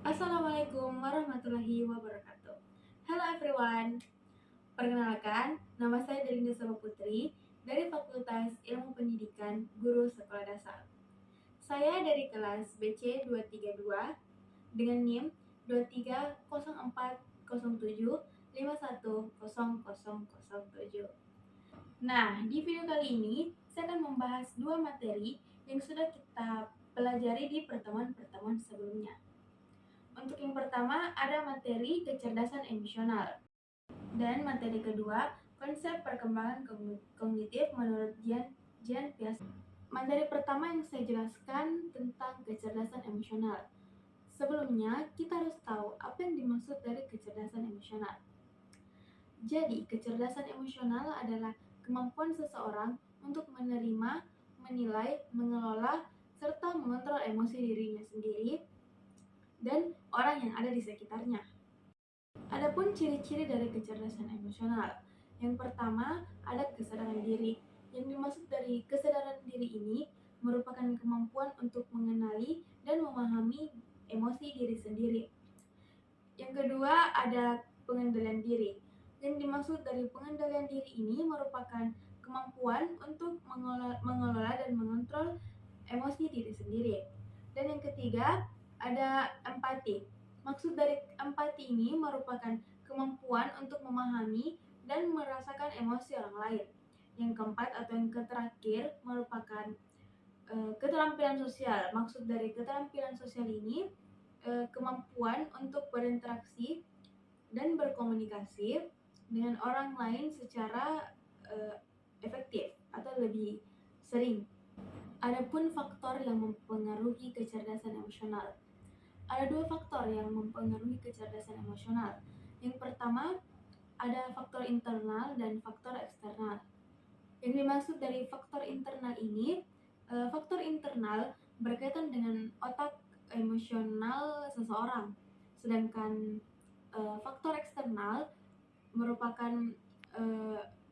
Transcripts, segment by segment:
Assalamualaikum warahmatullahi wabarakatuh. Hello everyone. Perkenalkan, nama saya Delinda Saba Putri dari Fakultas Ilmu Pendidikan Guru Sekolah Dasar. Saya dari kelas BC 232 dengan NIM 230407510007. Nah, di video kali ini saya akan membahas dua materi yang sudah kita pelajari di pertemuan-pertemuan sebelumnya. Untuk yang pertama ada materi kecerdasan emosional dan materi kedua konsep perkembangan kognitif menurut Jean Piaget. Materi pertama yang saya jelaskan tentang kecerdasan emosional. Sebelumnya kita harus tahu apa yang dimaksud dari kecerdasan emosional. Jadi, kecerdasan emosional adalah kemampuan seseorang untuk menerima, menilai, mengelola, serta mengontrol emosi dirinya sendiri dan orang yang ada di sekitarnya. Adapun ciri-ciri dari kecerdasan emosional. Yang pertama, ada kesadaran diri. Yang dimaksud dari kesadaran diri ini merupakan kemampuan untuk mengenali dan memahami emosi diri sendiri. Yang kedua, ada pengendalian diri. Yang dimaksud dari pengendalian diri ini merupakan kemampuan untuk mengelola dan mengontrol emosi diri sendiri. Dan yang ketiga, ada empati. Maksud dari empati ini merupakan kemampuan untuk memahami dan merasakan emosi orang lain. Yang keempat atau yang terakhir merupakan keterampilan sosial. Maksud dari keterampilan sosial ini kemampuan untuk berinteraksi dan berkomunikasi dengan orang lain secara efektif atau lebih sering. Adapun faktor yang mempengaruhi kecerdasan emosional. Ada dua faktor yang mempengaruhi kecerdasan emosional. Yang pertama, ada faktor internal dan faktor eksternal. Yang dimaksud dari faktor internal ini, faktor internal berkaitan dengan otak emosional seseorang. Sedangkan faktor eksternal merupakan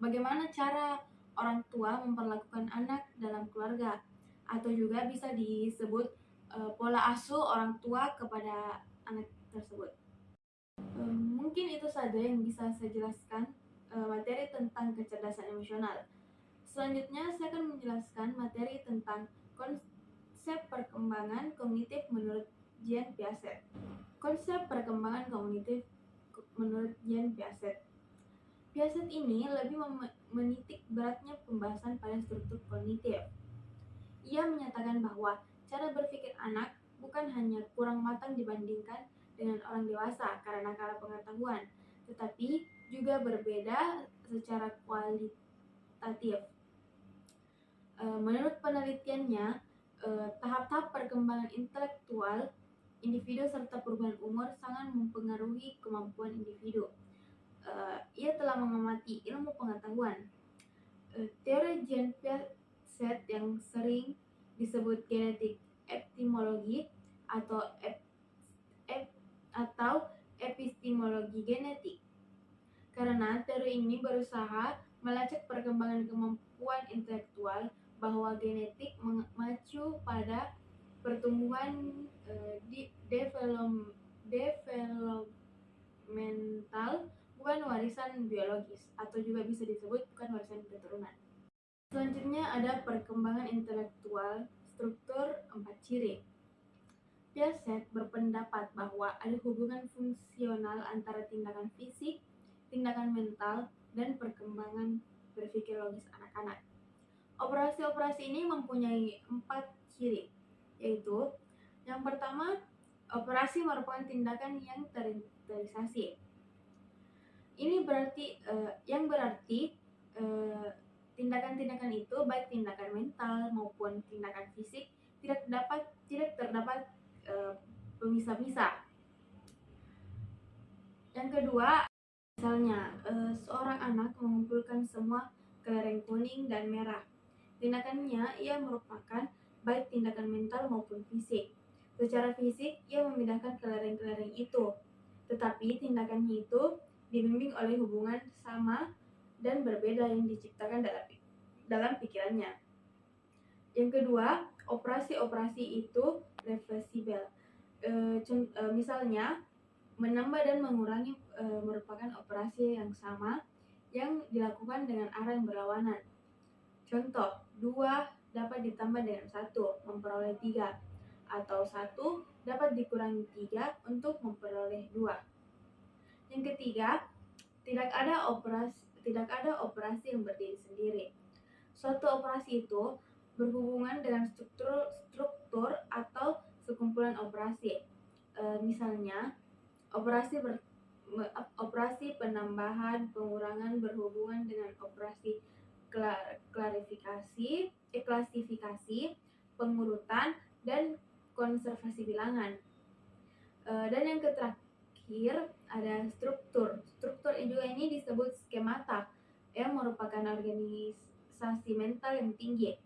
bagaimana cara orang tua memperlakukan anak dalam keluarga, atau juga bisa disebut pola asuh orang tua kepada anak tersebut. Mungkin itu saja yang bisa saya jelaskan materi tentang kecerdasan emosional. Selanjutnya saya akan menjelaskan materi tentang konsep perkembangan kognitif menurut Jean Piaget. Konsep perkembangan kognitif menurut Jean Piaget. Piaget ini lebih menitik beratnya pembahasan pada struktur kognitif. Ia menyatakan bahwa cara berpikir anak bukan hanya kurang matang dibandingkan dengan orang dewasa karena kalah pengetahuan, tetapi juga berbeda secara kualitatif. Menurut penelitiannya, tahap-tahap perkembangan intelektual individu serta perubahan umur sangat mempengaruhi kemampuan individu. Ia telah mengamati ilmu pengetahuan. Teori Jean Piaget yang sering disebut genetik epistemologi atau epistemologi genetik. Karena teori ini berusaha melacak perkembangan kemampuan intelektual bahwa genetik mengacu pada pertumbuhan developmental, bukan warisan biologis, atau juga bisa disebut bukan warisan keturunan. Selanjutnya ada perkembangan intelektual struktur 4 ciri. Piaget berpendapat bahwa ada hubungan fungsional antara tindakan fisik, tindakan mental, dan perkembangan berpikir logis anak-anak. Operasi-operasi ini mempunyai 4 ciri, yaitu yang pertama, operasi merupakan tindakan yang terinterisasi. Ini berarti tindakan-tindakan itu baik tindakan mental maupun tindakan fisik tidak terdapat pemisah-misah. Yang kedua, misalnya seorang anak mengumpulkan semua kelereng kuning dan merah. Tindakannya ia merupakan baik tindakan mental maupun fisik. Secara fisik ia memindahkan kelereng-kelereng itu, tetapi tindakannya itu dibimbing oleh hubungan sama dan berbeda yang diciptakan dalam pikirannya. Yang kedua, operasi-operasi itu reversibel. Misalnya, menambah dan mengurangi merupakan operasi yang sama yang dilakukan dengan arah yang berlawanan. Contoh, 2 dapat ditambah dengan 1 memperoleh 3, atau 1 dapat dikurangi 3 untuk memperoleh 2. Yang ketiga, tidak ada operasi yang berdiri sendiri. Suatu operasi itu berhubungan dengan struktur atau sekumpulan operasi. Misalnya, operasi penambahan, pengurangan berhubungan dengan operasi klasifikasi, pengurutan, dan konservasi bilangan. Dan yang terakhir ada struktur. Struktur juga ini disebut skemata yang merupakan organisasi mental yang tinggi.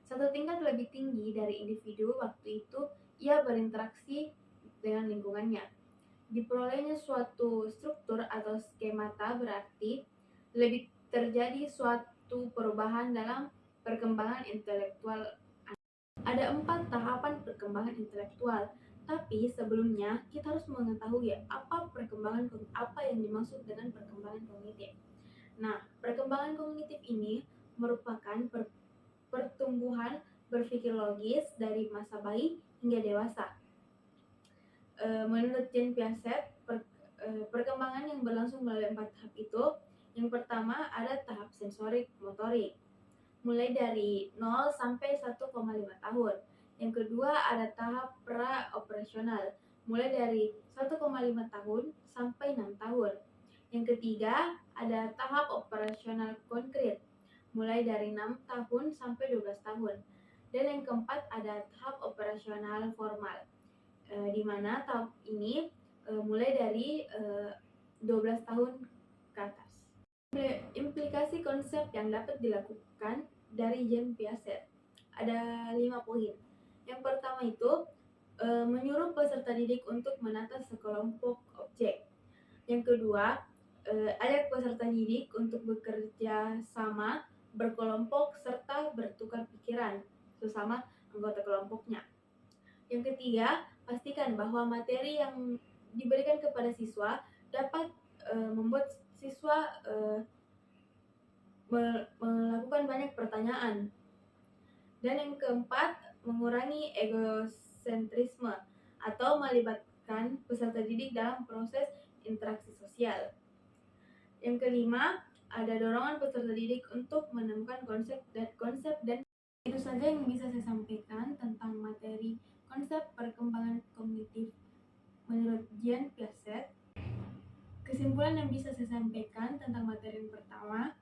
Satu tingkat lebih tinggi dari individu waktu itu ia berinteraksi dengan lingkungannya. Diperolehnya suatu struktur atau skemata berarti lebih terjadi suatu perubahan dalam perkembangan intelektual. Ada 4 tahapan perkembangan intelektual, tapi sebelumnya kita harus mengetahui apa yang dimaksud dengan perkembangan kognitif. Nah, perkembangan kognitif ini merupakan pertumbuhan berpikir logis dari masa bayi hingga dewasa. Menurut Jean Piaget, perkembangan yang berlangsung melalui 4 tahap itu, yang pertama ada tahap sensorik motorik, mulai dari 0 sampai 1,5 tahun. Yang kedua ada tahap pra-operasional, mulai dari 1,5 tahun sampai 6 tahun. Yang ketiga ada tahap operasional konkret, mulai dari 6 tahun sampai 12 tahun. Dan yang keempat ada tahap operasional formal, di mana tahap ini mulai dari 12 tahun ke atas. Implikasi konsep yang dapat dilakukan dari Jean Piaget ada 5 poin. Yang pertama itu menyuruh peserta didik untuk menata sekelompok objek. Yang kedua, ajak peserta didik untuk bekerja sama, berkelompok, serta bertukar pikiran sesama anggota kelompoknya. Yang ketiga, pastikan bahwa materi yang diberikan kepada siswa dapat membuat siswa melakukan banyak pertanyaan. Dan yang keempat, mengurangi egosentrisme atau melibatkan peserta didik dalam proses interaksi sosial. Yang kelima, ada dorongan peserta didik untuk menemukan konsep dan itu saja yang bisa saya sampaikan tentang materi konsep perkembangan kognitif menurut Jean Piaget. Kesimpulan yang bisa saya sampaikan tentang materi yang pertama,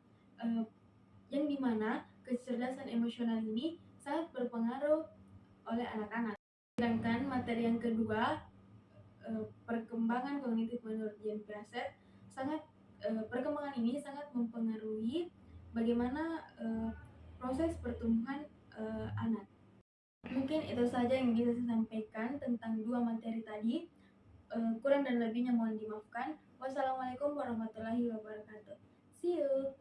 yang dimana kecerdasan emosional ini sangat berpengaruh oleh anak-anak. Sedangkan materi yang kedua, perkembangan kognitif menurut Jean Piaget, perkembangan ini sangat mempengaruhi bagaimana proses pertumbuhan anak. Mungkin itu saja yang bisa saya sampaikan tentang 2 materi tadi. Kurang dan lebihnya mohon dimaafkan. Wassalamualaikum warahmatullahi wabarakatuh. See you.